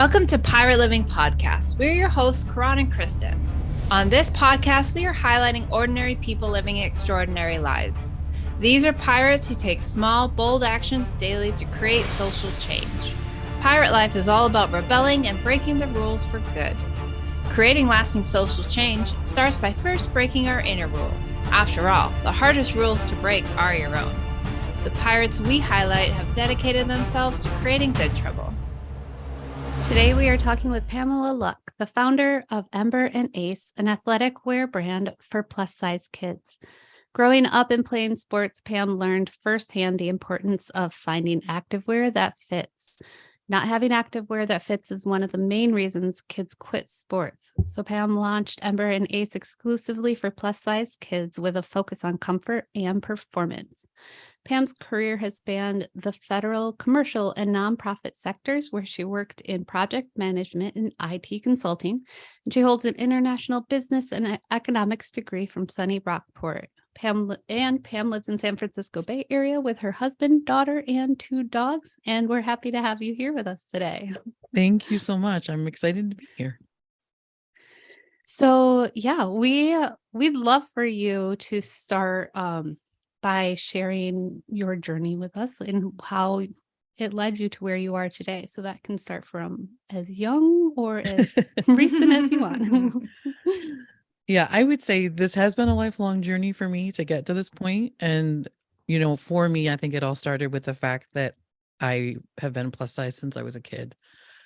Welcome to Pirate Living Podcast. We're your hosts, Karan and Kristen. On this podcast, we are highlighting ordinary people living extraordinary lives. These are pirates who take small, bold actions daily to create social change. Pirate life is all about rebelling and breaking the rules for good. Creating lasting social change starts by first breaking our inner rules. After all, the hardest rules to break are your own. The pirates we highlight have dedicated themselves to creating good trouble. Today, we are talking with Pamela Luk, the founder of Ember Ace, an athletic wear brand for plus-size kids. Growing up and playing sports, Pam learned firsthand the importance of finding activewear that fits. Not having activewear that fits is one of the main reasons kids quit sports. So Pam launched Ember Ace exclusively for plus-size kids with a focus on comfort and performance. Pam's career has spanned the federal, commercial, and nonprofit sectors where she worked in project management and IT consulting. And she holds an international business and economics degree from SUNY Brockport. Pam lives in San Francisco Bay Area with her husband, daughter, and 2 dogs. And we're happy to have you here with us today. Thank you so much. I'm excited to be here. So yeah, we'd love for you to start by sharing your journey with us and how it led you to where you are today. So that can start from as young or as recent as you want. Yeah, I would say this has been a lifelong journey for me to get to this point. And, for me, I think it all started with the fact that I have been plus size since I was a kid.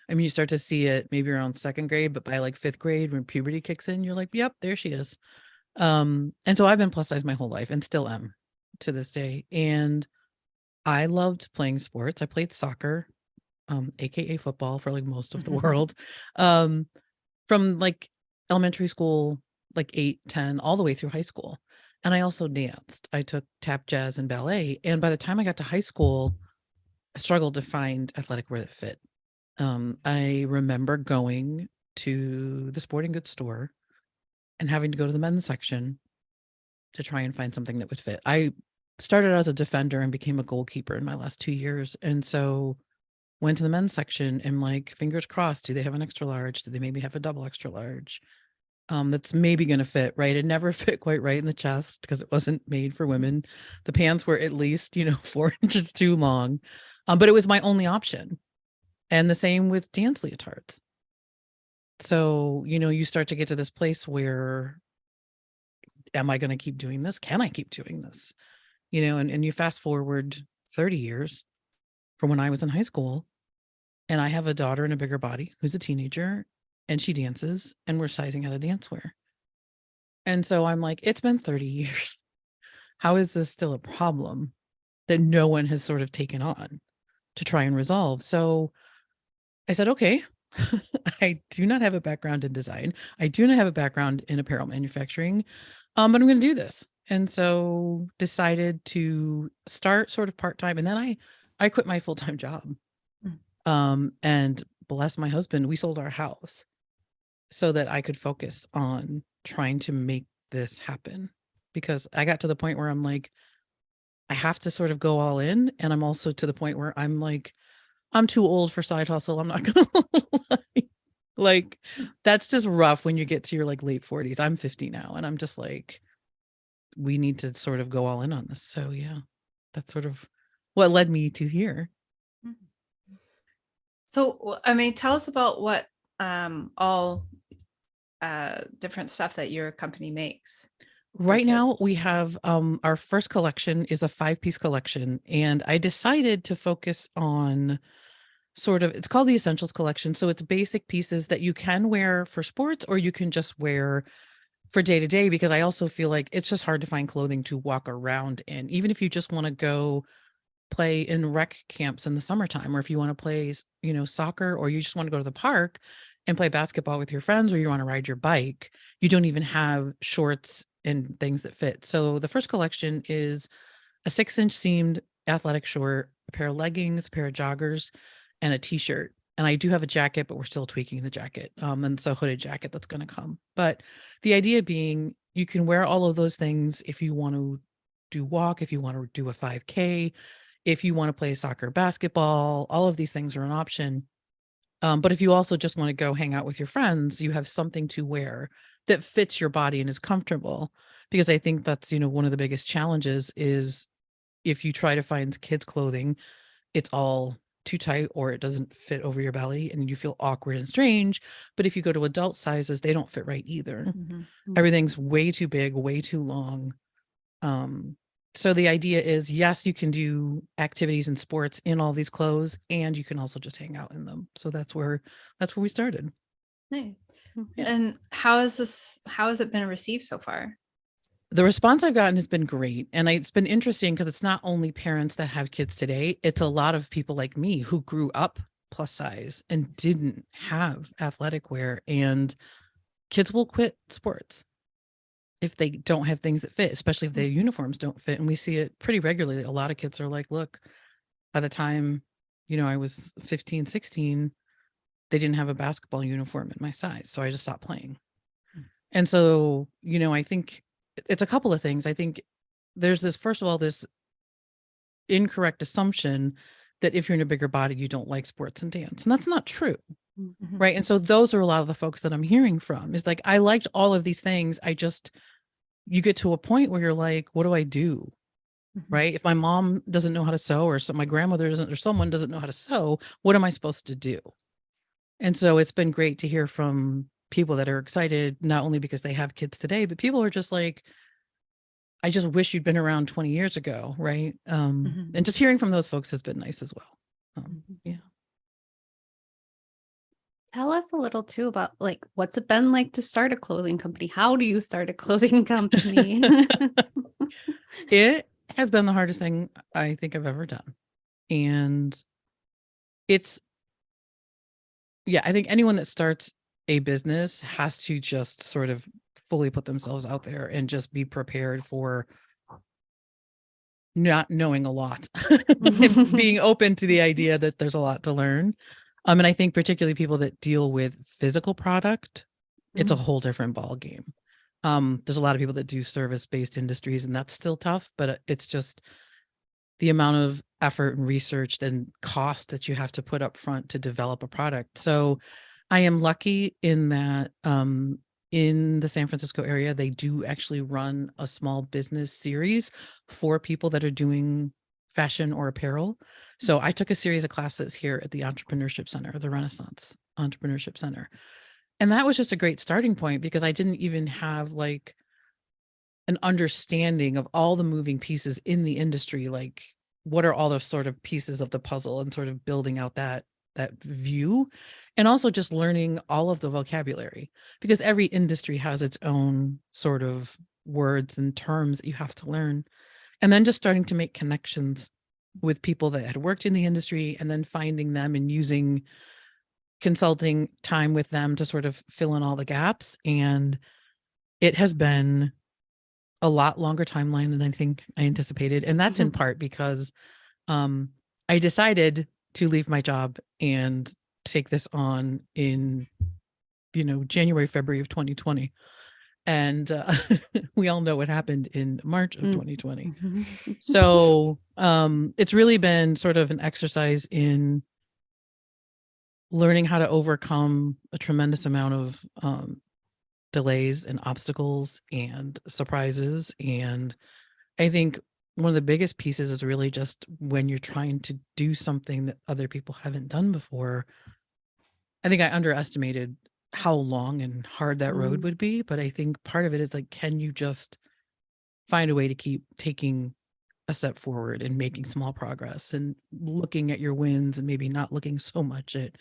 I mean, you start to see it maybe around 2nd grade, but by like 5th grade, when puberty kicks in, you're like, yep, there she is. And so I've been plus size my whole life and still am to this day. And I loved playing sports. I played soccer, AKA football for like most of the world, from like elementary school, like 8, 10, all the way through high school. And I also danced. I took tap, jazz, and ballet. And by the time I got to high school, I struggled to find athletic wear that fit. I remember going to the sporting goods store and having to go to the men's section to try and find something that would fit. I started as a defender and became a goalkeeper in my last 2 years. And so went to the men's section and like, fingers crossed, do they have an extra large? Do they maybe have a double extra large? That's maybe going to fit, right? It never fit quite right in the chest because it wasn't made for women. The pants were at least, 4 inches too long. But it was my only option. And the same with dance leotards. So, you start to get to this place where, am I going to keep doing this? Can I keep doing this? And you fast forward 30 years from when I was in high school, and I have a daughter in a bigger body who's a teenager, and she dances, and we're sizing out of dance wear. And so I'm like, it's been 30 years. How is this still a problem that no one has sort of taken on to try and resolve? So I said, okay, I do not have a background in design. I do not have a background in apparel manufacturing, but I'm going to do this. And so decided to start sort of part-time. And then I quit my full-time job. And bless my husband, we sold our house so that I could focus on trying to make this happen, because I got to the point where I'm like, I have to sort of go all in. And I'm also to the point where I'm like, I'm too old for side hustle. I'm not going to lie. Like, that's just rough when you get to your like late 40s. I'm 50 now. And I'm just like, we need to sort of go all in on this. So yeah, that's sort of what led me to here. So, tell us about what all different stuff that your company makes. Right now we have our first collection is a 5-piece collection, and I decided to focus on it's called the Essentials collection. So it's basic pieces that you can wear for sports or you can just wear for day to day, because I also feel like it's just hard to find clothing to walk around in, even if you just want to go play in rec camps in the summertime, or if you want to play, soccer, or you just want to go to the park and play basketball with your friends, or you want to ride your bike. You don't even have shorts and things that fit. So the first collection is a 6-inch seamed athletic short, a pair of leggings, a pair of joggers, and a t-shirt. And I do have a jacket, but we're still tweaking the jacket. And so hooded jacket that's going to come. But the idea being, you can wear all of those things if you want to do walk, if you want to do a 5K, if you want to play soccer, basketball, all of these things are an option. But if you also just want to go hang out with your friends, you have something to wear that fits your body and is comfortable. Because I think that's, one of the biggest challenges is if you try to find kids clothing, it's all too tight or it doesn't fit over your belly and you feel awkward and strange. But if you go to adult sizes, they don't fit right either. Everything's way too big, way too long. So the idea is, yes, you can do activities and sports in all these clothes, and you can also just hang out in them. So that's where we started. Nice. Yeah. And how has it been received so far? The response I've gotten has been great. And it's been interesting because it's not only parents that have kids today, it's a lot of people like me who grew up plus size and didn't have athletic wear, and kids will quit sports if they don't have things that fit, especially if their uniforms don't fit. And we see it pretty regularly. A lot of kids are like, look, by the time, I was 15, 16, they didn't have a basketball uniform in my size. So I just stopped playing. And so, I think it's a couple of things. I think there's this, first of all, this incorrect assumption that if you're in a bigger body, you don't like sports and dance. And that's not true. Right. And so those are a lot of the folks that I'm hearing from, is like, I liked all of these things. You get to a point where you're like, what do I do? Right. If my mom doesn't know how to sew, or my grandmother doesn't, or someone doesn't know how to sew, what am I supposed to do? And so it's been great to hear from people that are excited, not only because they have kids today, but people are just like, I just wish you'd been around 20 years ago. Right. And just hearing from those folks has been nice as well. Yeah. Tell us a little too about what's it been like to start a clothing company? How do you start a clothing company? It has been the hardest thing I think I've ever done. And I think anyone that starts a business has to just sort of fully put themselves out there and just be prepared for not knowing a lot and being open to the idea that there's a lot to learn. And I think particularly people that deal with physical product, it's a whole different ball game. There's a lot of people that do service-based industries, and that's still tough, but it's just the amount of effort and research and cost that you have to put up front to develop a product. So I am lucky in that in the San Francisco area, they do actually run a small business series for people that are doing fashion or apparel. So I took a series of classes here at the Entrepreneurship Center, the Renaissance Entrepreneurship Center. And that was just a great starting point, because I didn't even have like an understanding of all the moving pieces in the industry. Like, what are all those sort of pieces of the puzzle, and sort of building out that view, and also just learning all of the vocabulary, because every industry has its own sort of words and terms that you have to learn. And then just starting to make connections with people that had worked in the industry, and then finding them and using consulting time with them to sort of fill in all the gaps. And it has been a lot longer timeline than I think I anticipated. And that's in part because I decided to leave my job and take this on in, January, February of 2020. And we all know what happened in March of 2020. So it's really been sort of an exercise in learning how to overcome a tremendous amount of delays and obstacles and surprises. And I think one of the biggest pieces is really just when you're trying to do something that other people haven't done before. I think I underestimated how long and hard that road would be. But I think part of it is like, can you just find a way to keep taking a step forward and making small progress, and looking at your wins, and maybe not looking so much at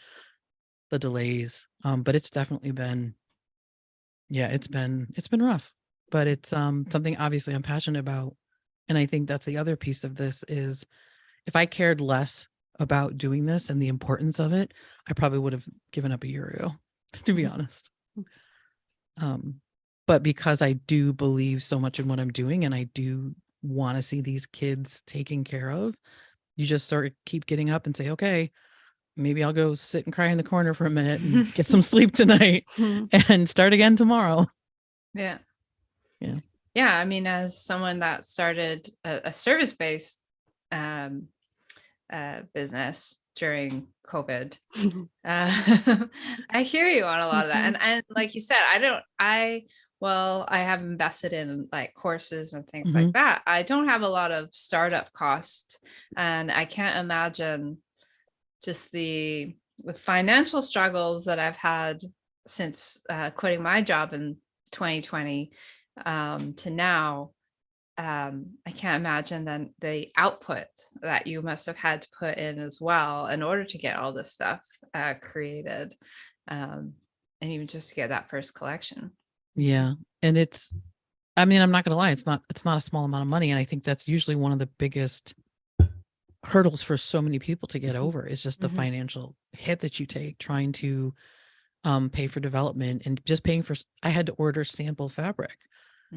the delays. But it's definitely been, it's been rough, but it's something obviously I'm passionate about. And I think that's the other piece of this is, if I cared less about doing this and the importance of it, I probably would have given up a year ago, to be honest. But because I do believe so much in what I'm doing, and I do want to see these kids taken care of, you just sort of keep getting up and say, okay, maybe I'll go sit and cry in the corner for a minute and get some sleep tonight and start again tomorrow. Yeah. Yeah. Yeah. I mean, as someone that started a service-based business, during COVID. I hear you on a lot of that. And like you said, I have invested in like courses and things like that. I don't have a lot of startup costs, and I can't imagine just the financial struggles that I've had since quitting my job in 2020 to now. I can't imagine then the output that you must have had to put in as well in order to get all this stuff created, and even just to get that first collection. Yeah. And I'm not going to lie, it's not a small amount of money. And I think that's usually one of the biggest hurdles for so many people to get over, is just the financial hit that you take trying to pay for development, and just paying for, I had to order sample fabric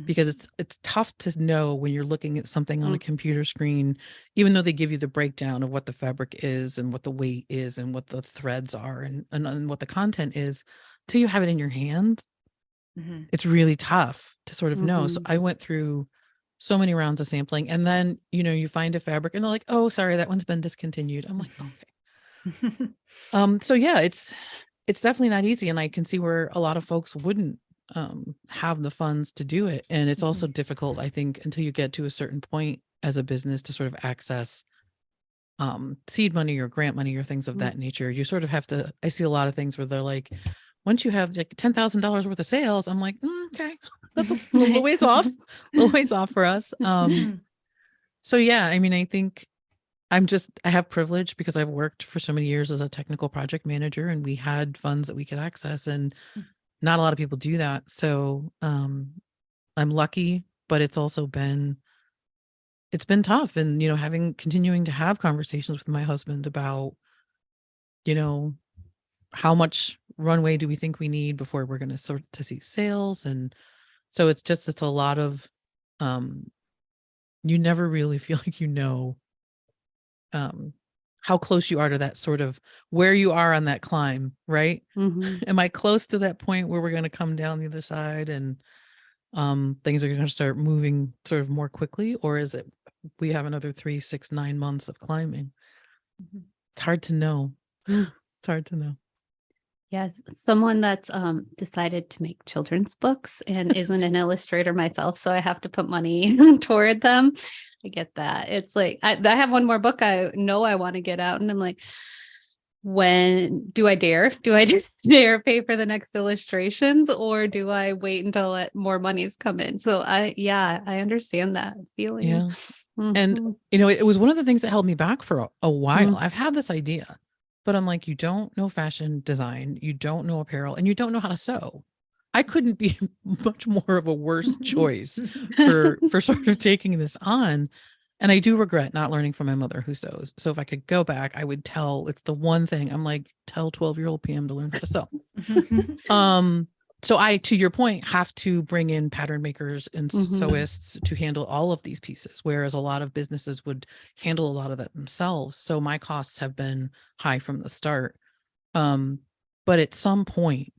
because it's tough to know when you're looking at something on a computer screen, even though they give you the breakdown of what the fabric is and what the weight is and what the threads are and what the content is, till you have it in your hand. It's really tough to sort of know. So I went through so many rounds of sampling, and then, you find a fabric and they're like, oh, sorry, that one's been discontinued. I'm like, okay. So yeah, it's definitely not easy. And I can see where a lot of folks wouldn't have the funds to do it. And it's also difficult, I think, until you get to a certain point as a business to sort of access seed money or grant money or things of that nature. You sort of have to, I see a lot of things where they're like, once you have like $10,000 worth of sales, I'm like, okay, that's a little ways off, for us. So yeah, I think I have privilege because I've worked for so many years as a technical project manager, and we had funds that we could access, and not a lot of people do that. So I'm lucky, but it's also been tough. And, continuing to have conversations with my husband about, how much runway do we think we need before we're going to start to see sales. And so it's a lot of, you never really feel like, how close you are to that sort of where you are on that climb, right? Am I close to that point where we're going to come down the other side and things are going to start moving sort of more quickly? Or is it, we have another 3, 6, 9 months of climbing? It's hard to know. It's hard to know. Yes, someone that's decided to make children's books and isn't an illustrator myself, so I have to put money toward them. I get that. It's like I have one more book I know I want to get out, and I'm like, when do I dare? Do I dare pay for the next illustrations, or do I wait until more money's come in? So I understand that feeling. Yeah. And it was one of the things that held me back for a while. I've had this idea, but I'm like, you don't know fashion design, you don't know apparel, and you don't know how to sew. I couldn't be much more of a worse choice for sort of taking this on. And I do regret not learning from my mother who sews. So if I could go back, I would it's the one thing I'm like, tell 12-year-old Pam to learn how to sew. So I, to your point, have to bring in pattern makers and sewists to handle all of these pieces, whereas a lot of businesses would handle a lot of that themselves. So my costs have been high from the start. But at some point,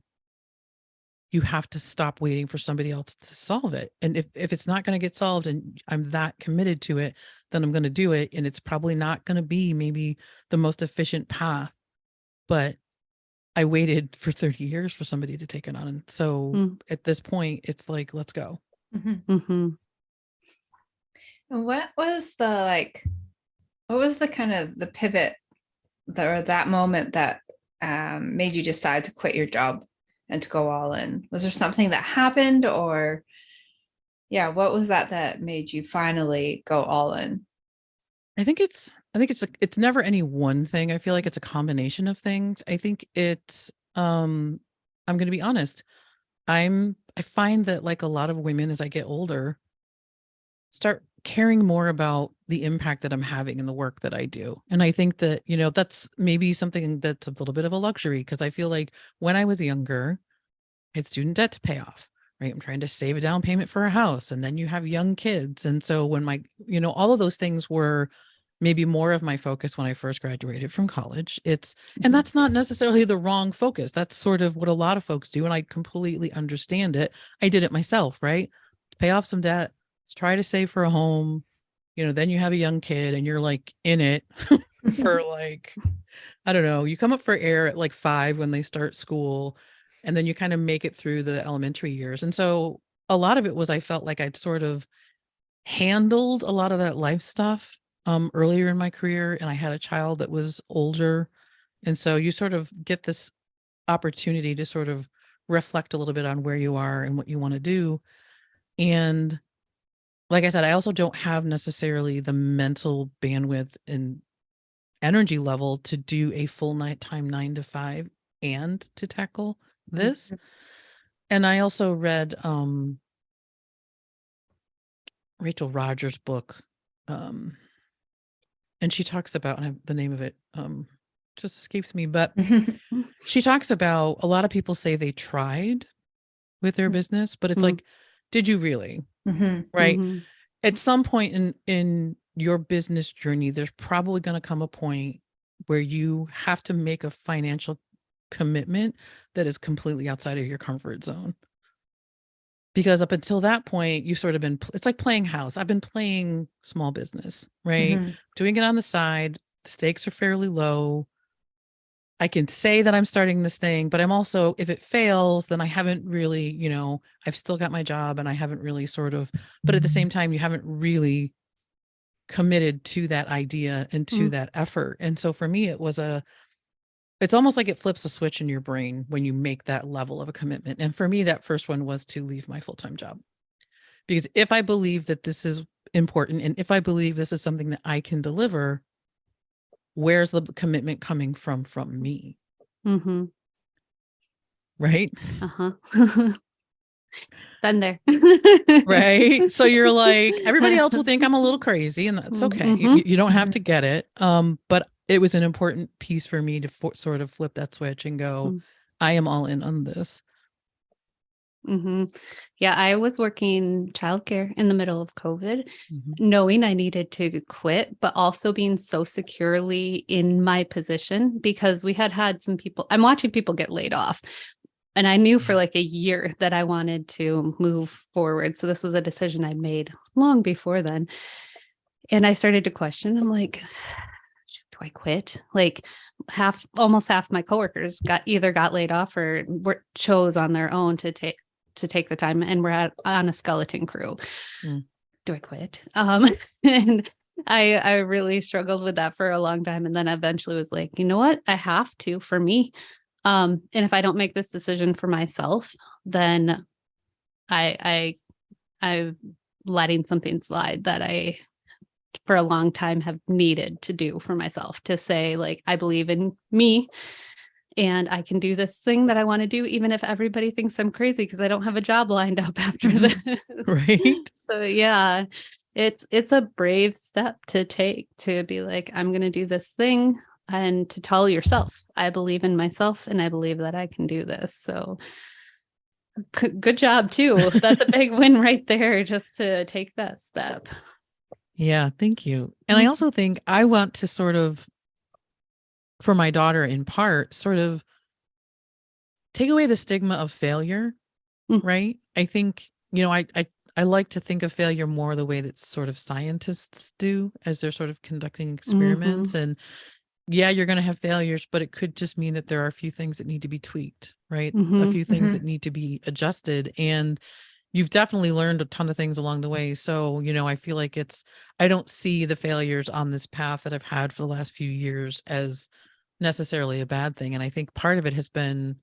you have to stop waiting for somebody else to solve it. And if it's not going to get solved and I'm that committed to it, then I'm going to do it. And it's probably not going to be maybe the most efficient path, but I waited for 30 years for somebody to take it on. And so at this point, it's like, let's go. And what was the kind of the pivot or that moment that made you decide to quit your job and to go all in? Was there something that happened, or what was that made you finally go all in? I think it's never any one thing. I feel like it's a combination of things. I think it's I'm going to be honest. I find that, like a lot of women, as I get older, start caring more about the impact that I'm having in the work that I do. And I think that, that's maybe something that's a little bit of a luxury, because I feel like when I was younger, I had student debt to pay off, right? I'm trying to save a down payment for a house, and then you have young kids. And so when all of those things were maybe more of my focus when I first graduated from college, and that's not necessarily the wrong focus. That's sort of what a lot of folks do. And I completely understand it. I did it myself, right? Pay off some debt, let's try to save for a home, then you have a young kid and you're like in it for like I don't know, you come up for air at like 5 when they start school, and then you kind of make it through the elementary years. And so a lot of it was I felt like I'd sort of handled a lot of that life stuff earlier in my career, and I had a child that was older. And so you sort of get this opportunity to sort of reflect a little bit on where you are and what you want to do. And like I said, I also don't have necessarily the mental bandwidth and energy level to do a full nighttime 9 to 5 and to tackle this. And I also read Rachel Rogers' book, and she talks about, and the name of it just escapes me, but she talks about a lot of people say they tried with their business, but it's like, did you really? Right? At some point in your business journey, there's probably going to come a point where you have to make a financial commitment that is completely outside of your comfort zone. Because up until that point, you've sort of been, it's like playing house. I've been playing small business, right? Doing it on the side. The stakes are fairly low. I can say that I'm starting this thing, but I'm also, if it fails, then I haven't really, I've still got my job and I haven't really sort of, but at the same time, you haven't really committed to that idea and to that effort. And so for me, it's almost like it flips a switch in your brain when you make that level of a commitment. And for me, that first one was to leave my full-time job. Because if I believe that this is important, and if I believe this is something that I can deliver, where's the commitment coming from me? Right? Been there. Right? So you're like, everybody else will think I'm a little crazy, and that's okay. You don't have to get it. But it was an important piece for me to sort of flip that switch and go, I am all in on this. Yeah, I was working childcare in the middle of COVID, knowing I needed to quit, but also being so securely in my position because we had some people, I'm watching people get laid off. And I knew for like a year that I wanted to move forward. So this was a decision I made long before then. And I started to question, I'm like, do I quit? Like almost half my coworkers either got laid off or chose on their own to take the time, and we're on a skeleton crew. Do I quit? And I really struggled with that for a long time. And then eventually was like, you know what? I have to, for me. And if I don't make this decision for myself, then I'm letting something slide that I, for a long time, have needed to do for myself, to say, like, I believe in me and I can do this thing that I want to do, even if everybody thinks I'm crazy because I don't have a job lined up after this. Right. So yeah, it's a brave step to take, to be like, I'm going to do this thing, and to tell yourself, I believe in myself and I believe that I can do this. So good job too. That's a big win right there, just to take that step. Yeah, thank you. And I also think I want to sort of, for my daughter in part, sort of take away the stigma of failure, right? I think, I like to think of failure more the way that sort of scientists do as they're sort of conducting experiments. And yeah, you're going to have failures, but it could just mean that there are a few things that need to be tweaked, right? A few things that need to be adjusted. And you've definitely learned a ton of things along the way. So, I feel like I don't see the failures on this path that I've had for the last few years as necessarily a bad thing. And I think part of it has been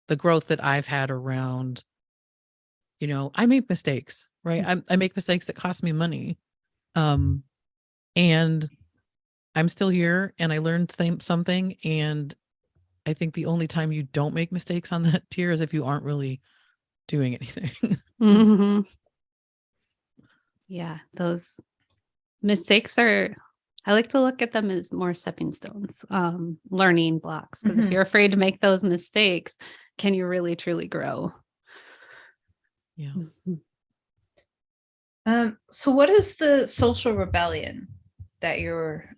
the growth that I've had around, I make mistakes, right? I make mistakes that cost me money. And I'm still here, and I learned something. And I think the only time you don't make mistakes on that tier is if you aren't really doing anything. Yeah, those mistakes I like to look at them as more stepping stones, learning blocks. Because if you're afraid to make those mistakes, can you really truly grow? Yeah. So what is the social rebellion that you're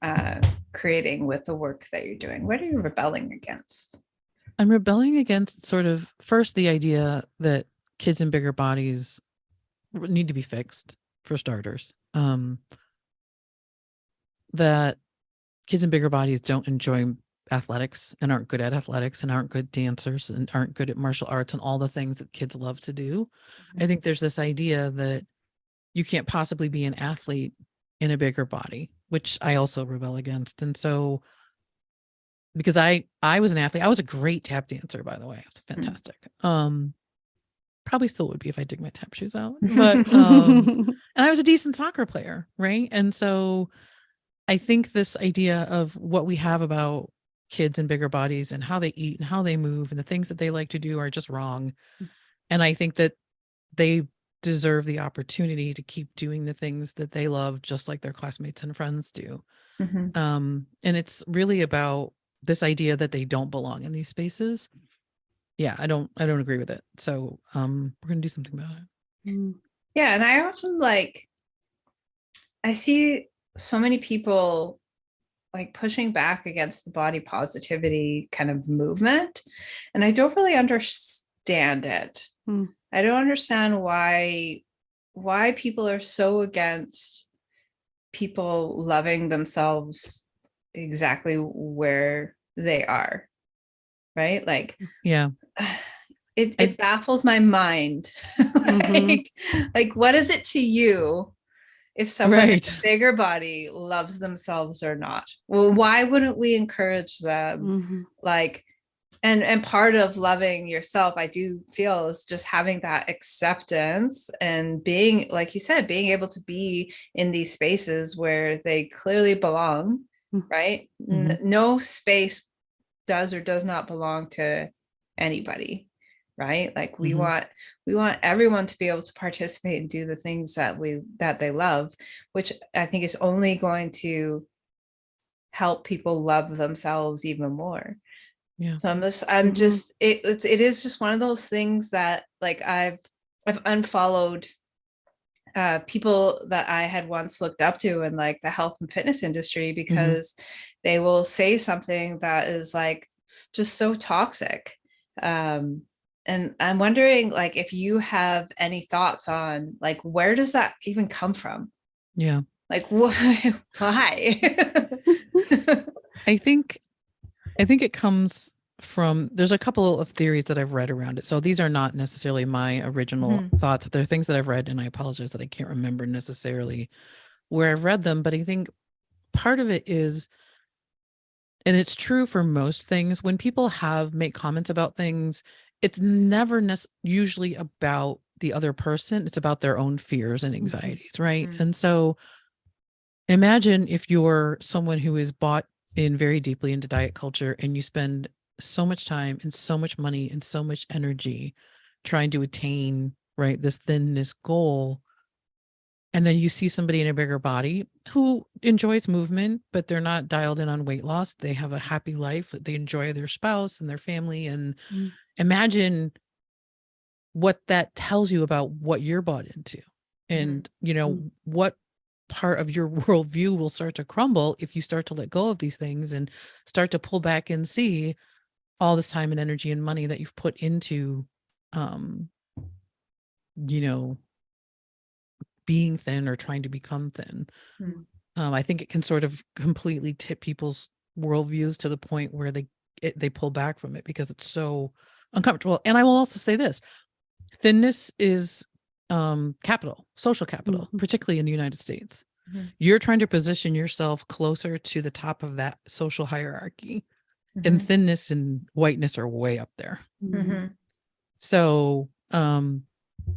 creating with the work that you're doing? What are you rebelling against? I'm rebelling against sort of, first, the idea that kids in bigger bodies need to be fixed, for starters. That kids in bigger bodies don't enjoy athletics and aren't good at athletics and aren't good dancers and aren't good at martial arts and all the things that kids love to do. I think there's this idea that you can't possibly be an athlete in a bigger body, which I also rebel against. And so, because I was an athlete, I was a great tap dancer, by the way. It was fantastic. Probably still would be if I dig my tap shoes out, but and I was a decent soccer player, right? And so I think this idea of what we have about kids in bigger bodies and how they eat and how they move and the things that they like to do are just wrong. And I think that they deserve the opportunity to keep doing the things that they love, just like their classmates and friends do. And it's really about this idea that they don't belong in these spaces. Yeah, I don't agree with it. So we're gonna do something about it. Yeah, and I often I see so many people like pushing back against the body positivity kind of movement, and I don't really understand it. I don't understand why people are so against people loving themselves exactly where they are, right? Like, yeah, it baffles my mind. Like, what is it to you if someone in a bigger body loves themselves or not? Well, why wouldn't we encourage them? Like, and part of loving yourself, I do feel, is just having that acceptance and being, like you said, being able to be in these spaces where they clearly belong, right? No space does or does not belong to anybody, right? Like we want everyone to be able to participate and do the things that they love, which I think is only going to help people love themselves even more. Yeah. So I'm just it is just one of those things that, like, I've unfollowed people that I had once looked up to in like the health and fitness industry, because they will say something that is like just so toxic. And I'm wondering, like, if you have any thoughts on, like, where does that even come from? Yeah. Like, why? I think it comes from, there's a couple of theories that I've read around it. So these are not necessarily my original thoughts. They're things that I've read, and I apologize that I can't remember necessarily where I've read them. But I think part of it is, and it's true for most things, when people make comments about things, it's never usually about the other person. It's about their own fears and anxieties, right? And so imagine if you're someone who is bought in very deeply into diet culture, and you spend so much time and so much money and so much energy trying to attain, right, this thinness goal. And then you see somebody in a bigger body who enjoys movement, but they're not dialed in on weight loss. They have a happy life. They enjoy their spouse and their family. And imagine what that tells you about what you're bought into. And, what part of your worldview will start to crumble if you start to let go of these things and start to pull back and see all this time and energy and money that you've put into, being thin or trying to become thin. I think it can sort of completely tip people's worldviews to the point where they pull back from it because it's so uncomfortable. And I will also say this: thinness is capital, social capital, particularly in the United States. You're trying to position yourself closer to the top of that social hierarchy, and thinness and whiteness are way up there. So, and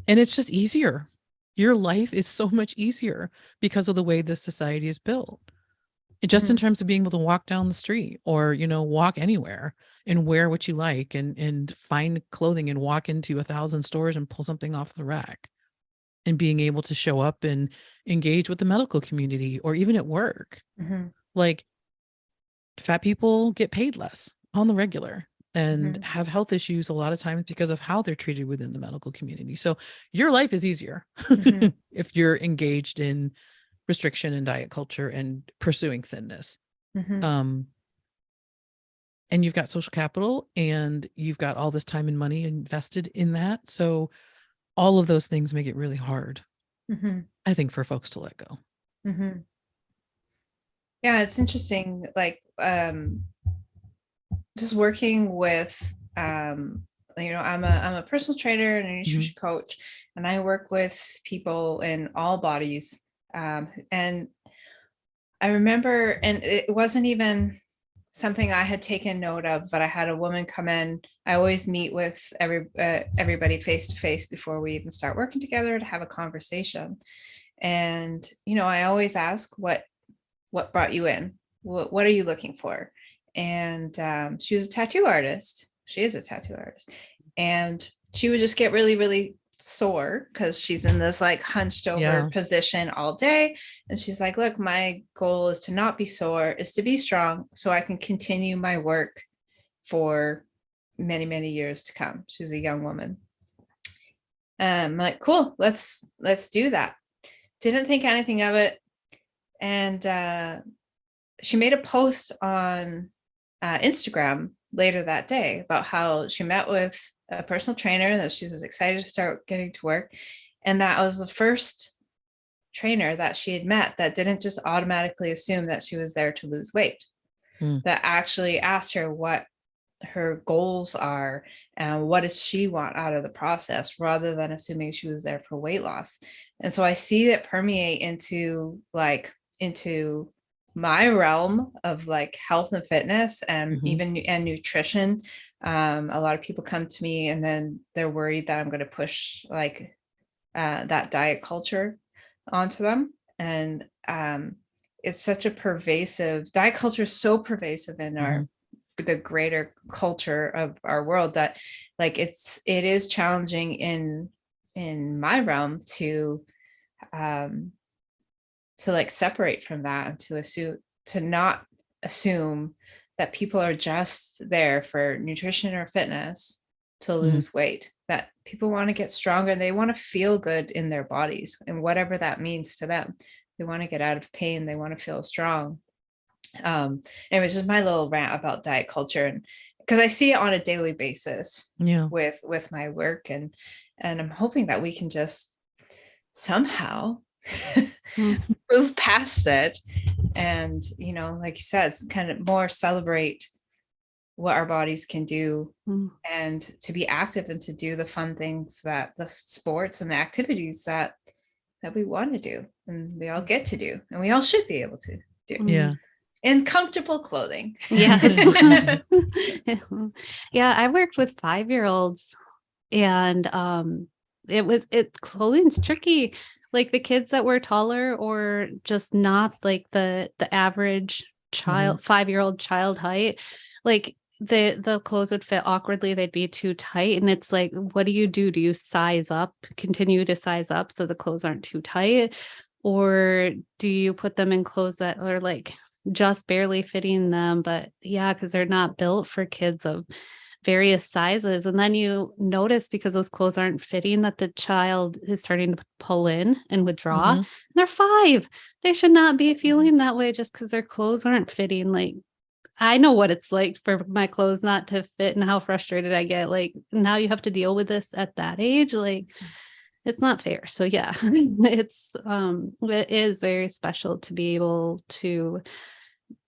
it's just easier. Your life is so much easier because of the way this society is built. Just in terms of being able to walk down the street or, walk anywhere and wear what you like and find clothing and walk into 1,000 stores and pull something off the rack, and being able to show up and engage with the medical community or even at work. Like, fat people get paid less on the regular and have health issues a lot of times because of how they're treated within the medical community. So your life is easier if you're engaged in restriction and diet culture and pursuing thinness. And you've got social capital and you've got all this time and money invested in that. So all of those things make it really hard, I think, for folks to let go. Yeah, it's interesting. Like, just working with, I'm a personal trainer and a nutrition coach, and I work with people in all bodies. And I remember, and it wasn't even something I had taken note of, but I had a woman come in. I always meet with everybody face to face before we even start working together to have a conversation. And I always ask, what brought you in? What are you looking for? And she was a tattoo artist. She is a tattoo artist, and she would just get really, really sore because she's in this like hunched over position all day. And she's like, look, my goal is to not be sore, is to be strong so I can continue my work for many, many years to come. She was a young woman. I'm like, cool, let's do that. Didn't think anything of it. And she made a post on Instagram later that day about how she met with a personal trainer and that she was excited to start getting to work. And that was the first trainer that she had met that didn't just automatically assume that she was there to lose weight, that actually asked her what her goals are and what does she want out of the process, rather than assuming she was there for weight loss. And so I see it permeate into my realm of like health and fitness and even nutrition. A lot of people come to me and then they're worried that I'm going to push like that diet culture onto them. And it's such a pervasive diet culture, is so pervasive in the greater culture of our world that like it is challenging in my realm to like separate from that and to not assume that people are just there for nutrition or fitness to lose weight, that people want to get stronger. They want to feel good in their bodies and whatever that means to them. They want to get out of pain. They want to feel strong. It was just my little rant about diet culture, and because I see it on a daily basis with my work, and I'm hoping that we can just somehow move past it and like you said, kind of more celebrate what our bodies can do and to be active and to do the fun things, that the sports and the activities that we want to do and we all get to do and we all should be able to do in comfortable clothing. Yes. Yeah, I worked with 5-year-olds and clothing's tricky. Like the kids that were taller or just not like the average child, 5-year-old child height, like the clothes would fit awkwardly. They'd be too tight. And it's like, what do? Do you size up, continue to size up so the clothes aren't too tight? Or do you put them in clothes that are like just barely fitting them? But because they're not built for kids of various sizes. And then you notice, because those clothes aren't fitting, that the child is starting to pull in and withdraw. They're 5. They should not be feeling that way just because their clothes aren't fitting. Like, I know what it's like for my clothes not to fit and how frustrated I get. Like, now you have to deal with this at that age. Like, it's not fair. So it is very special to be able to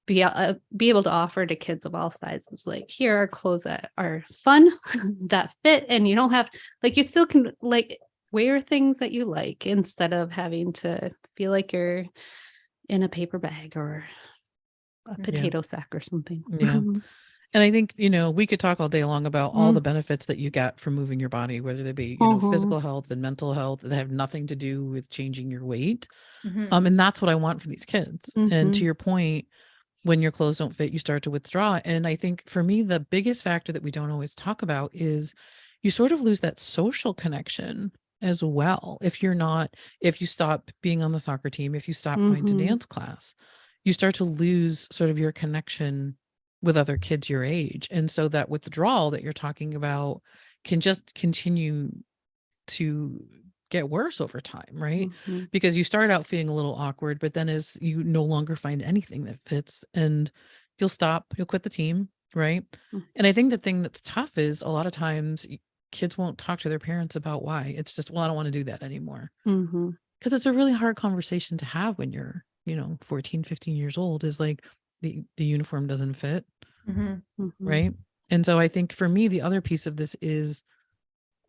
be able to offer to kids of all sizes, like, here are clothes that are fun, that fit, and you don't have, like, you still can like wear things that you like instead of having to feel like you're in a paper bag or a potato sack or something. And I think, we could talk all day long about all the benefits that you get from moving your body, whether they be, physical health and mental health that have nothing to do with changing your weight. And that's what I want for these kids. And to your point, when your clothes don't fit, you start to withdraw. And I think for me, the biggest factor that we don't always talk about is you sort of lose that social connection as well. If you stop being on the soccer team, if you stop going to dance class, you start to lose sort of your connection with other kids your age. And so that withdrawal that you're talking about can just continue to get worse over time, right? Because you start out feeling a little awkward, but then as you no longer find anything that fits, and you'll quit the team, right? And I think the thing that's tough is a lot of times kids won't talk to their parents about why. It's just, well, I don't want to do that anymore. Because it's a really hard conversation to have when you're 14, 15 years old, is like the uniform doesn't fit, Mm-hmm. right? And so I think for me, the other piece of this is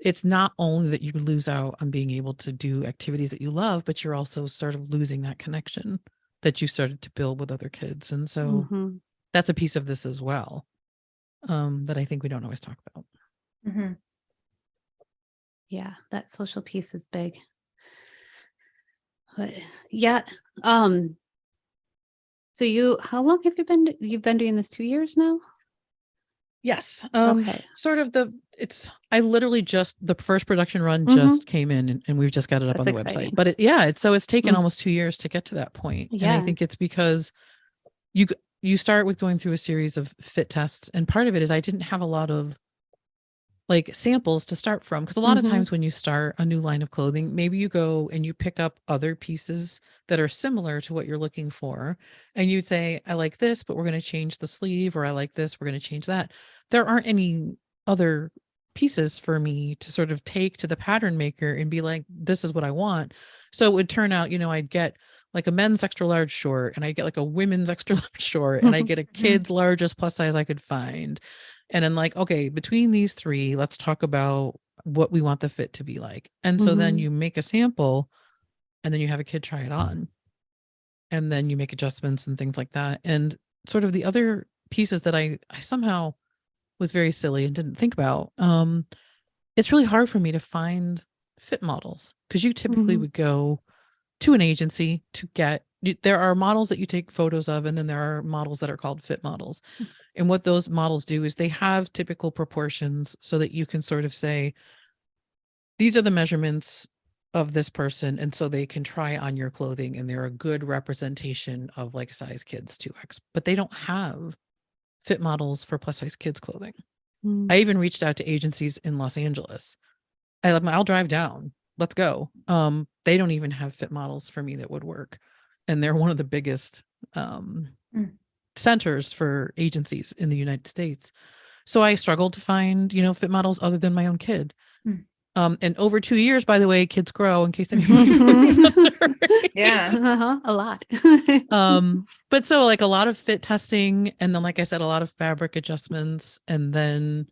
it's not only that you lose out on being able to do activities that you love, but you're also sort of losing that connection that you started to build with other kids. And so that's a piece of this as well, that I think we don't always talk about. Mm-hmm. Yeah, that social piece is big. But yeah. So how long have you've been doing this 2 years now? Yes. Okay. Sort of I literally just, the first production run just came in and we've just got it up That's on the exciting. website. But it's taken almost 2 years to get to that point. And I Yeah. think it's because you start with going through a series of fit tests. And part of it is I didn't have a lot of like samples to start from. Because a lot of times when you start a new line of clothing, maybe you go and you pick up other pieces that are similar to what you're looking for. And you say, I like this, but we're going to change the sleeve, or I like this, we're going to change that. There aren't any other pieces for me to sort of take to the pattern maker and be like, this is what I want. So it would turn out, I'd get like a men's extra large short, and I get like a women's extra large short, and I get a kid's largest plus size I could find. And then like, okay, between these three, let's talk about what we want the fit to be like. And so then you make a sample, and then you have a kid try it on, and then you make adjustments and things like that. And sort of the other pieces that I somehow was very silly and didn't think about. It's really hard for me to find fit models, because you typically would go to an agency to there are models that you take photos of, and then there are models that are called fit models. And what those models do is they have typical proportions so that you can sort of say, these are the measurements of this person. And so they can try on your clothing, and they're a good representation of like size kids 2X, but they don't have fit models for plus size kids clothing. I even reached out to agencies in Los Angeles. I'll drive down. Let's go. They don't even have fit models for me that would work. And they're one of the biggest centers for agencies in the United States. So I struggled to find, fit models other than my own kid. And over 2 years, by the way, kids grow, in case anybody was wondering. Yeah. A lot. But so like a lot of fit testing, and then, like I said, a lot of fabric adjustments, and then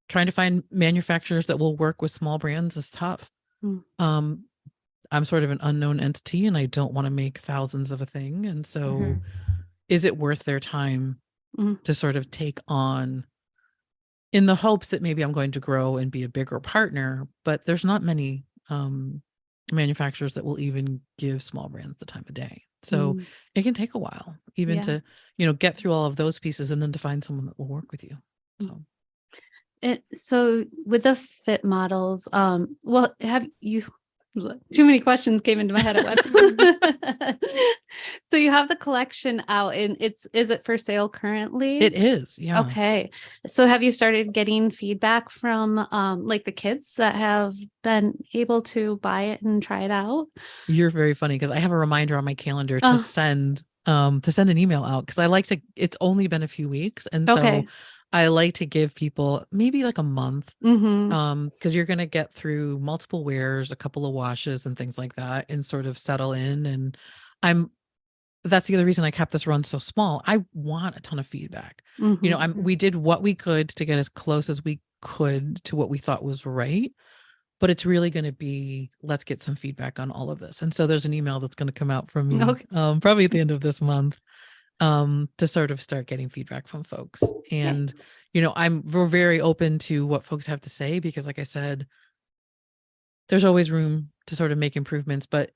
trying to find manufacturers that will work with small brands is tough. I'm sort of an unknown entity, and I don't want to make thousands of a thing. And so is it worth their time to sort of take on, in the hopes that maybe I'm going to grow and be a bigger partner? But there's not many manufacturers that will even give small brands the time of day. So it can take a while even to, get through all of those pieces, and then to find someone that will work with you. So with the fit models, well, have you, too many questions came into my head at once. So you have the collection out, and is it for sale currently? It is. Yeah. Okay. So have you started getting feedback from like the kids that have been able to buy it and try it out? You're very funny, because I have a reminder on my calendar to send an email out, because it's only been a few weeks. And so I like to give people maybe like a month, because you're going to get through multiple wears, a couple of washes and things like that, and sort of settle in. And that's the other reason I kept this run so small. I want a ton of feedback. We did what we could to get as close as we could to what we thought was right. But it's really going to be, let's get some feedback on all of this. And so there's an email that's going to come out from me probably at the end of this month, to sort of start getting feedback from folks. And, we're very open to what folks have to say, because like I said, there's always room to sort of make improvements. But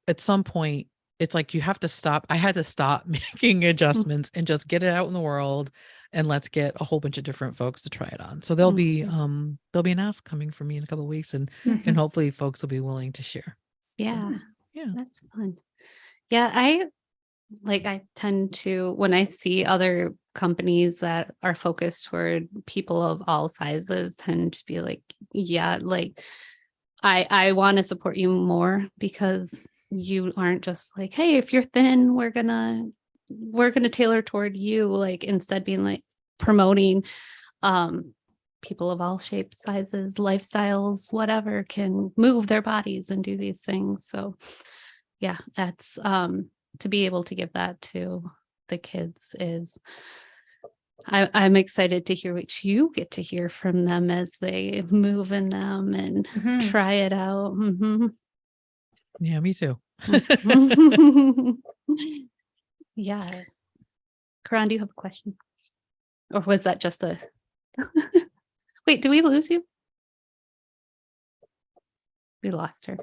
at some point, it's like you have to stop. I had to stop making adjustments and just get it out in the world, and let's get a whole bunch of different folks to try it on. So there'll be an ask coming from me in a couple of weeks, and hopefully folks will be willing to share. Yeah. So, yeah. That's fun. Yeah. I tend to, when I see other companies that are focused toward people of all sizes, tend to be like, yeah, like I want to support you more, because you aren't just like, hey, if you're thin, we're gonna tailor toward you, like instead being like promoting people of all shapes, sizes, lifestyles, whatever, can move their bodies and do these things. So yeah, that's to be able to give that to the kids is I'm excited to hear what you get to hear from them as they move in them and try it out. Yeah, me too. Yeah. Karan, do you have a question? Or was that just a wait, did we lose you? We lost her.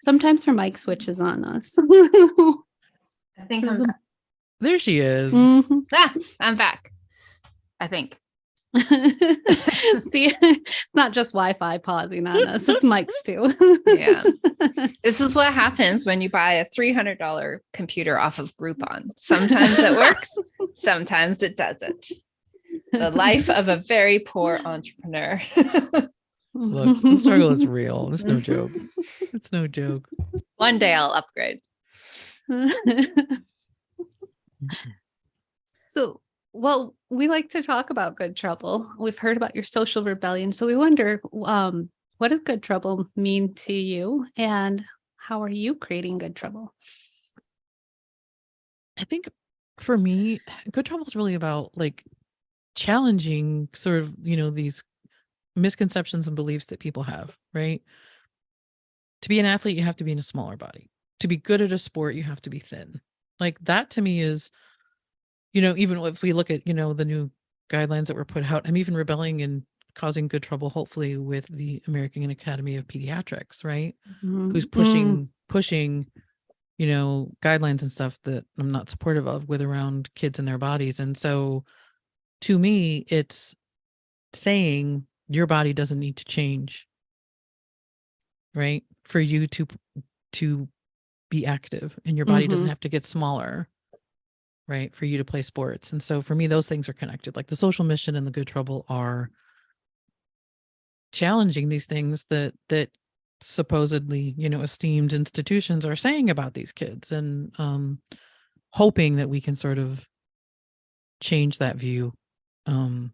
Sometimes her mic switches on us. I think There she is. I'm back. I think. See, not just Wi-Fi pausing on us, it's mics too. Yeah. This is what happens when you buy a $300 computer off of Groupon. Sometimes it works, sometimes it doesn't. The life of a very poor entrepreneur. Look, the struggle is real. It's no joke. It's no joke. One day I'll upgrade. So, well, we like to talk about Good Trouble. We've heard about your social rebellion. So we wonder, what does Good Trouble mean to you? And how are you creating Good Trouble? I think for me, Good Trouble is really about like challenging sort of, these misconceptions and beliefs that people have, right? To be an athlete, you have to be in a smaller body. To be good at a sport, you have to be thin. Like that to me is, even if we look at, the new guidelines that were put out, I'm even rebelling and causing good trouble, hopefully, with the American Academy of Pediatrics, right? Who's pushing, guidelines and stuff that I'm not supportive of with around kids and their bodies. And so to me, it's saying your body doesn't need to change, right? For you to be active, and your body doesn't have to get smaller, right? For you to play sports. And so for me, those things are connected. Like the social mission and the Good Trouble are challenging these things that supposedly, esteemed institutions are saying about these kids, and hoping that we can sort of change that view, and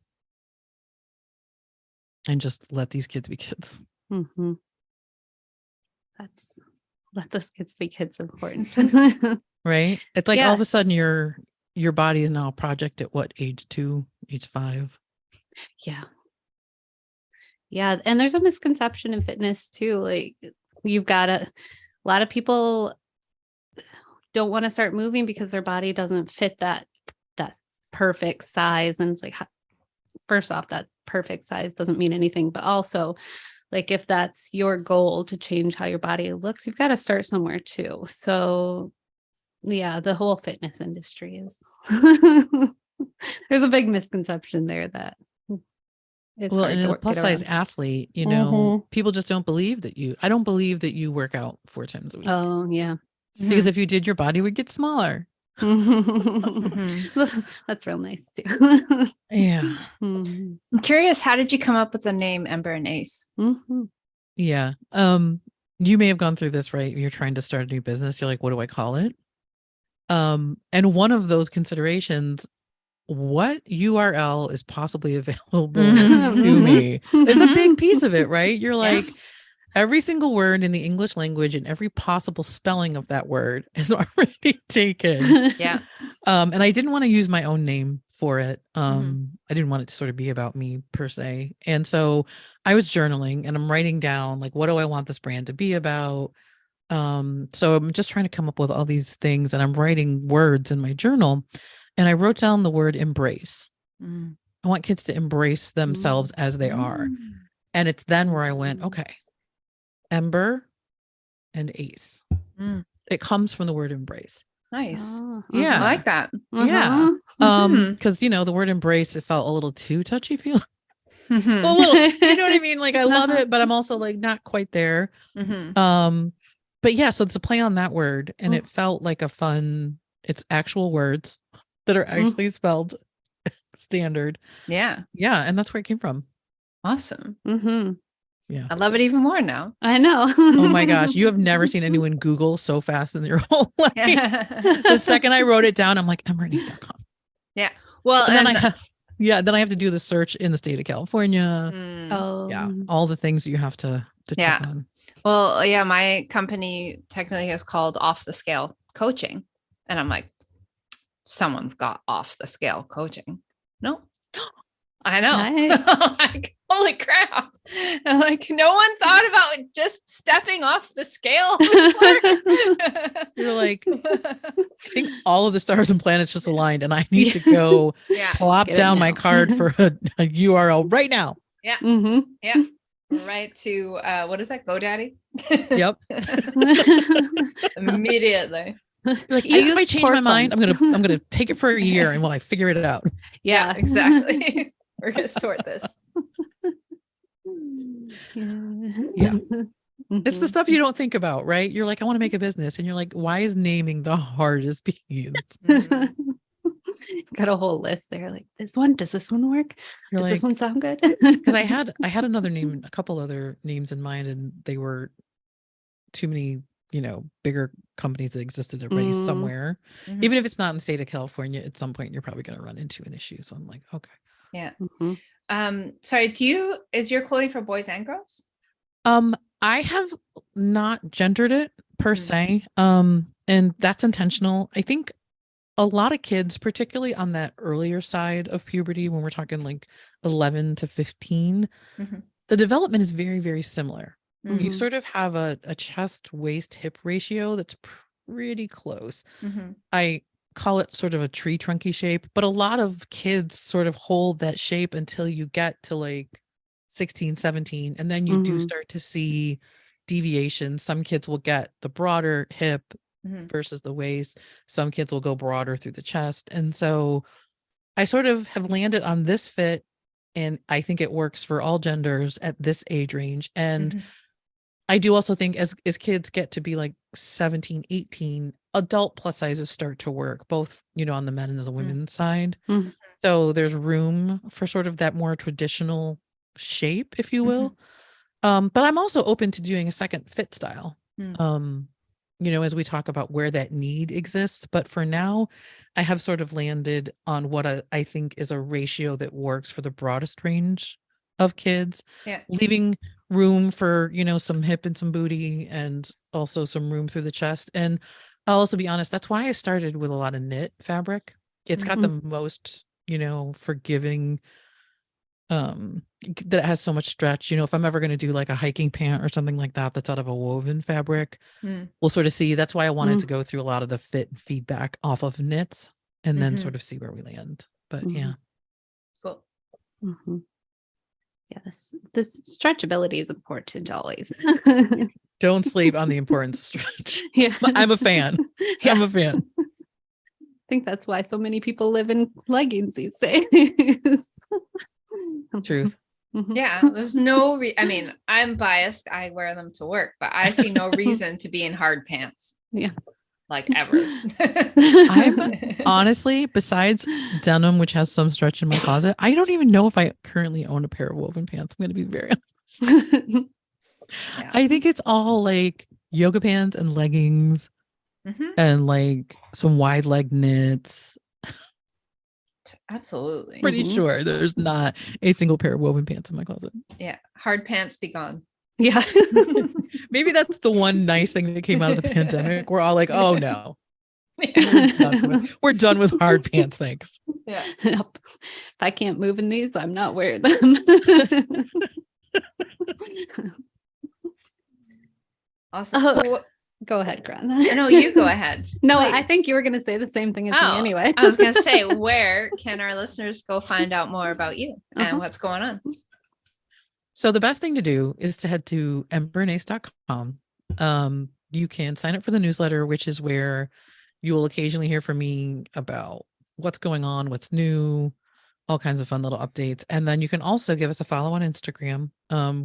just let these kids be kids. That's let those kids be kids important. Right? It's like all of a sudden your body is now a project at what, age 2, age 5? Yeah. And there's a misconception in fitness too. Like you've got a lot of people don't want to start moving because their body doesn't fit that perfect size. And it's like, first off, that perfect size doesn't mean anything, but also like if that's your goal to change how your body looks, you've got to start somewhere too. So yeah, the whole fitness industry is there's a big misconception there that well, and as a plus size athlete, people just don't believe that I don't believe that you work out 4 times a week. Oh yeah. Because if you did, your body would get smaller. That's real nice too. Yeah. I'm curious, how did you come up with the name Ember and Ace? Yeah. You may have gone through this, right? You're trying to start a new business. You're like, what do I call it? And one of those considerations, what URL is possibly available to me? It's a big piece of it, right? You're like, every single word in the English language and every possible spelling of that word is already taken. Yeah. And I didn't want to use my own name for it. I didn't want it to sort of be about me per se. And so I was journaling and I'm writing down like, what do I want this brand to be about? So I'm just trying to come up with all these things, and I'm writing words in my journal, and I wrote down the word embrace. I want kids to embrace themselves as they are. And it's then where I went, okay, Ember and Ace. It comes from the word embrace. Nice. Yeah. I like that. Yeah. Because the word embrace, it felt a little too touchy-feely. A little, you know what I mean? Like I love it, but I'm also like not quite there. But yeah, so it's a play on that word, and it felt like a fun, it's actual words that are actually spelled standard. Yeah. Yeah. And that's where it came from. Awesome. Yeah. I love it even more now. I know. Oh my gosh. You have never seen anyone Google so fast in your whole life. The second I wrote it down, I'm like, emberace.com. Yeah. Well, and then I have to do the search in the state of California. Yeah. All the things you have to check on. Well, yeah, my company technically is called Off the Scale Coaching. And I'm like, someone's got off the scale coaching. No. I know. Nice. Like, holy crap. I'm like, no one thought about just stepping off the scale. You're like, I think all of the stars and planets just aligned, and I need to go Yeah. plop Get it down my now. card for a URL right now. Yeah. Mhm. Yeah. Right to what is that? GoDaddy? Yep. Immediately. You're like, even if I use change my mind, Porkbun. I'm gonna take it for a year and while I figure it out. Yeah, Yeah. exactly. We're gonna sort this. Yeah. It's the Mhm. stuff you don't think about, right? You're like, I want to make a business, and you're like, why is naming the hardest piece? Mhm. Got a whole list there. Like does this one work? You're Does this like, one sound good? because I had another name, a couple other names in mind, and they were too many, bigger companies that existed already Mm. somewhere. Mhm. Even if it's not in the state of California, at some point you're probably going to run into an issue. So I'm like, okay. Yeah. Mhm. Sorry, is your clothing for boys and girls? I have not gendered it per Mm. se. And that's intentional. I think a lot of kids, particularly on that earlier side of puberty, when we're talking like 11 to 15, Mhm. the development is very, very similar. You Mhm. sort of have a chest, waist, hip ratio that's pretty close. Mhm. I call it sort of a tree trunky shape, but a lot of kids sort of hold that shape until you get to like 16, 17, and then you do Mhm. start to see deviations. Some kids will get the broader hip Mhm. versus the waist. Some kids will go broader through the chest. And so I sort of have landed on this fit, and I think it works for all genders at this age range. And Mhm. I do also think as kids get to be like 17, 18, adult plus sizes start to work, both, on the men and the women's side. Mhm. So there's room for sort of that more traditional shape, if you will. But I'm also open to doing a second fit style. Mm. As we talk about where that need exists. But for now, I have sort of landed on what I think is a ratio that works for the broadest range of kids, Yeah. leaving room for, some hip and some booty, and also some room through the chest. And I'll also be honest, that's why I started with a lot of knit fabric. It's got the most, forgiving, that has so much stretch. If I'm ever going to do like a hiking pant or something like that that's out of a woven fabric, Mm. we'll sort of see. That's why I wanted Mm. to go through a lot of the fit and feedback off of knits, and then Mhm. sort of see where we land. But Mhm. yeah, Cool. Mhm. Yeah, this stretchability is important always. don't sleep on the importance of stretch. Yeah. I'm a fan. Yeah. I'm a fan. I think that's why so many people live in leggings these days. Truth. Mhm. Yeah, there's no I mean, I'm biased. I wear them to work, but I see no reason to be in hard pants. Yeah. Like ever. I'm honestly, besides denim, which has some stretch in my closet, I don't even know if I currently own a pair of woven pants. I'm going to be very honest. Yeah. I think it's all like yoga pants and leggings Mhm. and like some wide leg knits. Absolutely. Pretty Mhm. sure there's not a single pair of woven pants in my closet. Yeah. Hard pants be gone. Yeah. Maybe that's the one nice thing that came out of the pandemic. We're all like, oh no, Yeah. we're done with hard pants. Thanks. Yeah. Yep. If I can't move in these, I'm not wearing them. Awesome. Oh, So go ahead, Gran. no, you go ahead. No, I please. think you were going to say the same thing as me Oh, anyway. I was going to say, where can our listeners go find out more about you and what's going on? So the best thing to do is to head to emberace.com. You can sign up for the newsletter, which is where you will occasionally hear from me about what's going on, what's new, all kinds of fun little updates. And then you can also give us a follow on Instagram,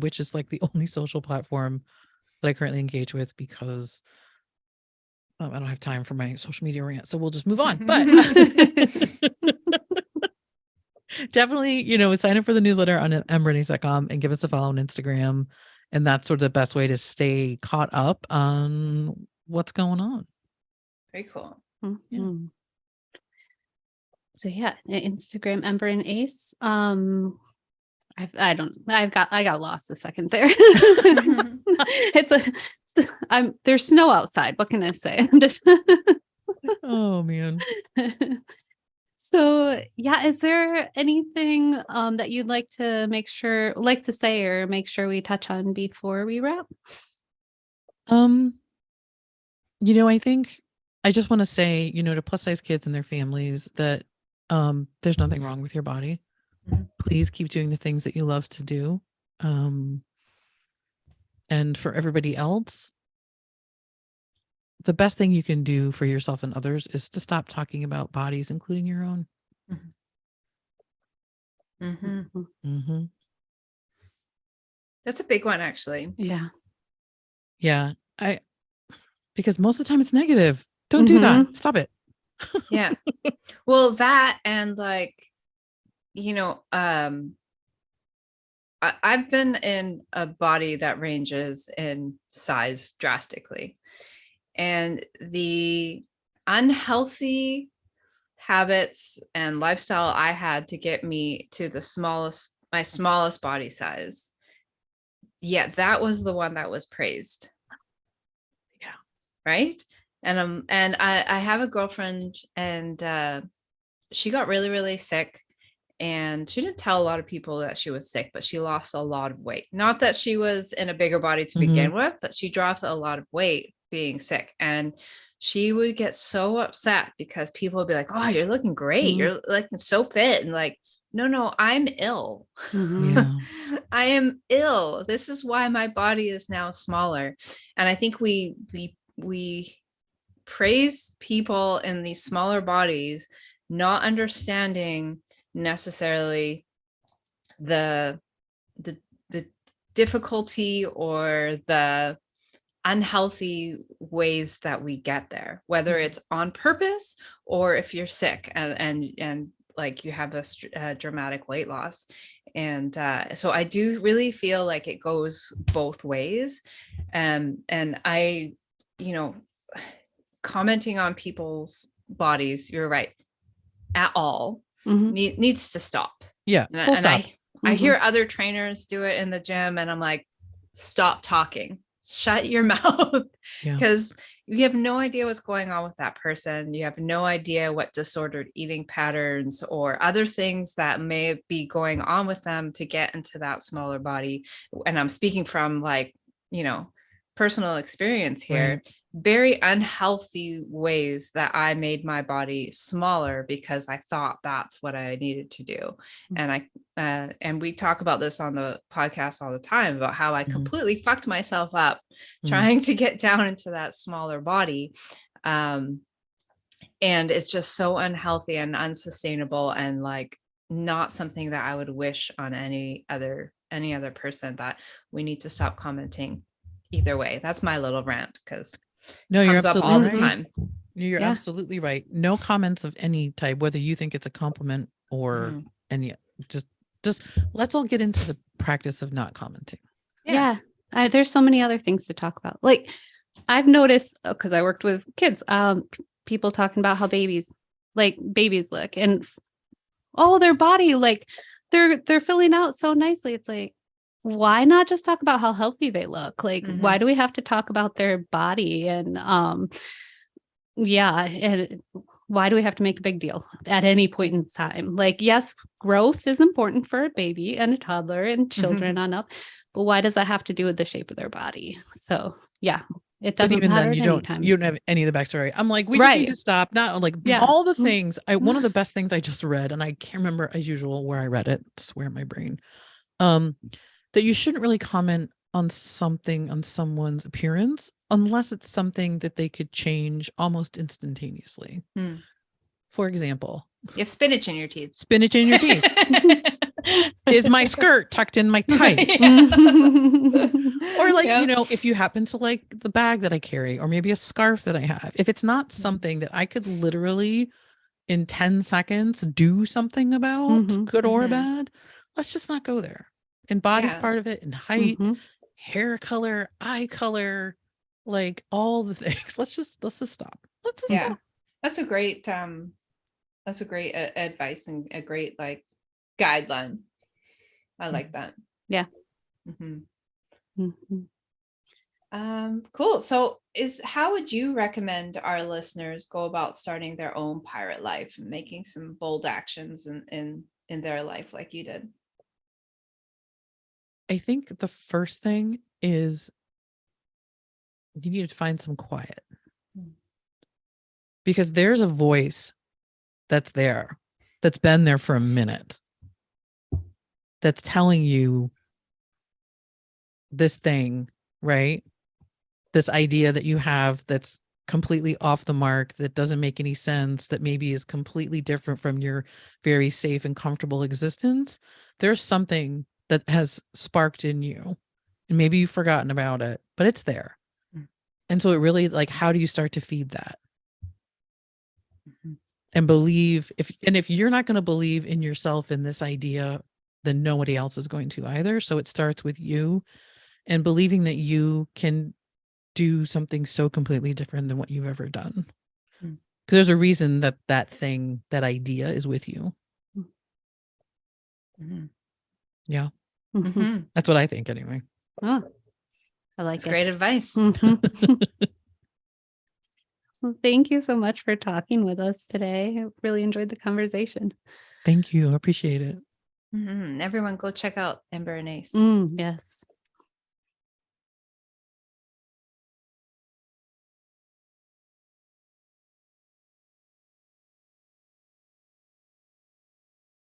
which is like the only social platform that I currently engage with, because I don't have time for my social media rant. So we'll just move on. But definitely, sign up for the newsletter on emberace.com and give us a follow on Instagram. And that's sort of the best way to stay caught up on what's going on. Very cool. Mhm. So yeah, Instagram Ember and Ace. I got lost a second there. There's snow outside. What can I say? I'm just Oh man. So yeah, is there anything that you'd like to say or make sure we touch on before we wrap? I think I just want to say, to plus size kids and their families that there's nothing wrong with your body. Mhm. Please keep doing the things that you love to do. And for everybody else, the best thing you can do for yourself and others is to stop talking about bodies, including your own. Mm-hmm. Mm-hmm. That's a big one, actually. Yeah. Yeah. Because most of the time it's negative. Don't do that. Stop it. Yeah. Well, that and like, I've been in a body that ranges in size drastically, and the unhealthy habits and lifestyle I had to get me to my smallest body size. Yeah, that was the one that was praised. Yeah. Right. And I have a girlfriend, and she got really, really sick. And she didn't tell a lot of people that she was sick, but she lost a lot of weight. Not that she was in a bigger body to begin with, but she dropped a lot of weight being sick. And she would get so upset because people would be like, "Oh, you're looking great. You're like so fit." And like, no, I'm ill. Yeah. I am ill. This is why my body is now smaller. And I think we praise people in these smaller bodies, not understanding necessarily the the the difficulty or the unhealthy ways that we get there, whether it's on purpose or if you're sick and like you have a dramatic weight loss. And so I do really feel like it goes both ways. And I, you know, commenting on people's bodies, you're right, at all, needs to stop. Yeah. And, Full and stop. I hear other trainers do it in the gym, and I'm like, stop talking, shut your mouth, Yeah. because you have no idea what's going on with that person. You have no idea what disordered eating patterns or other things that may be going on with them to get into that smaller body. And I'm speaking from like, personal experience here. Right. Very unhealthy ways that I made my body smaller because I thought that's what I needed to do. And and we talk about this on the podcast all the time about how I completely fucked myself up trying to get down into that smaller body. And it's just so unhealthy and unsustainable, and like not something that I would wish on any other person, that we need to stop commenting either way. That's my little rant, because no, it you're comes up absolutely all right. the time. You're absolutely right. No comments of any type, whether you think it's a compliment or any, just let's all get into the practice of not commenting. Yeah. There's so many other things to talk about. Like I've noticed, because I worked with kids, people talking about how babies look, and their body, like they're filling out so nicely. It's like, why not just talk about how healthy they look? Like, why do we have to talk about their body? And and why do we have to make a big deal at any point in time? Like, yes, growth is important for a baby and a toddler and children on up, but why does that have to do with the shape of their body? So yeah, it doesn't matter at any time. You don't have any of the backstory. I'm like, we just need to stop. Not like all the things. One of the best things I just read, and I can't remember as usual where I read it. Swear my brain. That you shouldn't really comment on someone's appearance unless it's something that they could change almost instantaneously. For example, you have spinach in your teeth. Is my skirt tucked in my tights? Or like, if you happen to like the bag that I carry, or maybe a scarf that I have, if it's not something that I could literally in 10 seconds do something about, good or bad, let's just not go there. And body's part of it, and height, hair color, eye color, like all the things. Let's just stop. Stop. That's a great advice, and a great like guideline. I like that. Yeah. Cool. So how would you recommend our listeners go about starting their own pirate life and making some bold actions in their life like you did? I think the first thing is you need to find some quiet, because there's a voice that's there, that's been there for a minute, that's telling you this thing, right? This idea that you have that's completely off the mark, that doesn't make any sense, that maybe is completely different from your very safe and comfortable existence. There's something that has sparked in you, and maybe you've forgotten about it, but it's there. And so it really, like, how do you start to feed that? And believe, if you're not going to believe in yourself in this idea, then nobody else is going to either. So it starts with you and believing that you can do something so completely different than what you've ever done. Because there's a reason that thing, that idea is with you. Yeah. That's what I think anyway. Oh, I like That's it. great advice. Well, thank you so much for talking with us today. I really enjoyed the conversation. Thank you. I appreciate it. Everyone go check out Ember and Ace. Yes.